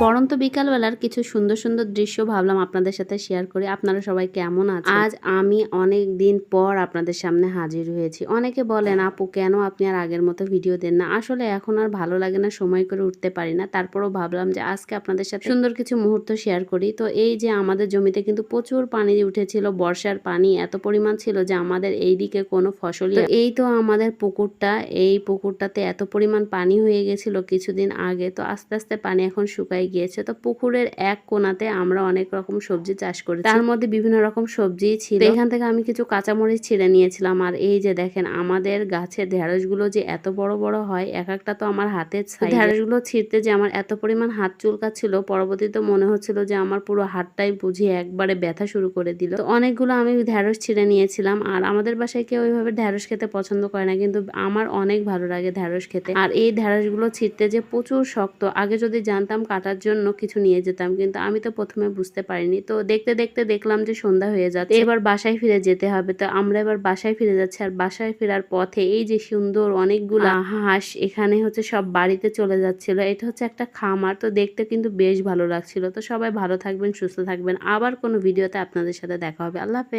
পড়ন্ত বিকালবেলার কিছু সুন্দর সুন্দর দৃশ্য ভাবলাম আপনাদের সাথে শেয়ার করি। আপনারা সবাই কেমন আছেন? আজ আমি অনেক দিন পর আপনাদের সামনে হাজির হয়েছি। অনেকে বলেন, আপু কেন আপনি আর আগের মতো ভিডিও দেন না? আসলে এখন আর ভালো লাগে না, সময় করে উঠতে পারি না। তারপরেও ভাবলাম যে আজকে আপনাদের সাথে সুন্দর কিছু মুহূর্ত শেয়ার করি। তো এই যে আমাদের জমিতে কিন্তু প্রচুর পানি উঠেছিল, বর্ষার পানি এত পরিমাণ ছিল যে আমাদের এইদিকে কোনো ফসলই, তো এই তো আমাদের পুকুরটা, এই পুকুরটাতে এত পরিমাণ পানি হয়ে গেছিল কিছুদিন আগে। তো আস্তে আস্তে পানি এখন শুকাই গিয়েছে। তো পুকুরের এক কোণাতে আমরা অনেক রকম সবজি চাষ করেছি, তার মধ্যে বিভিন্ন রকম সবজি ছিল। এখান থেকে আমি কিছু কাঁচামরিচ ছিঁড়ে নিয়েছিলাম। আর এই যে দেখেন আমাদের গাছের ঢেঁড়সগুলো যে এত বড় বড় হয়, এক একটা তো আমার হাতের সাইজ। ঢেঁড়সগুলো ছিঁড়তে যে আমার এত পরিমাণ হাত চুলকাচ্ছিল, পরবর্তীতে মনে হচ্ছিল যে আমার পুরো হাতটাই বুঝি একবারে ব্যথা শুরু করে দিল। তো অনেকগুলো আমি ঢেঁড়স ছিঁড়ে নিয়েছিলাম। আর আমাদের বাসায় কেউ ওইভাবে ঢেঁড়স খেতে পছন্দ করে না, কিন্তু আমার অনেক ভালো লাগে ঢেঁড়স খেতে। আর এই ঢেঁড়সগুলো ছিঁড়তে যে প্রচুর শক্ত, আগে যদি জানতাম কাটার জন্য কিছু নিয়ে যেতাম, কিন্তু আমি তো প্রথমে বুঝতে পারিনি। তো দেখতে দেখতে দেখলাম যে সন্ধ্যা হয়ে যাচ্ছে, এবার বাসায় ফিরে যেতে হবে। তো আমরা এবার বাসায় ফিরে যাচ্ছি। আর বাসায় ফেরার পথে এই যে সুন্দর অনেকগুলা হাঁস এখানে হচ্ছে সব বাড়িতে চলে যাচ্ছিল। এটা হচ্ছে একটা খামার, তো দেখতে কিন্তু বেশ ভালো লাগছিল। তো সবাই ভালো থাকবেন, সুস্থ থাকবেন। আবার কোনো ভিডিওতে আপনাদের সাথে দেখা হবে। আল্লাহ হাফেজ।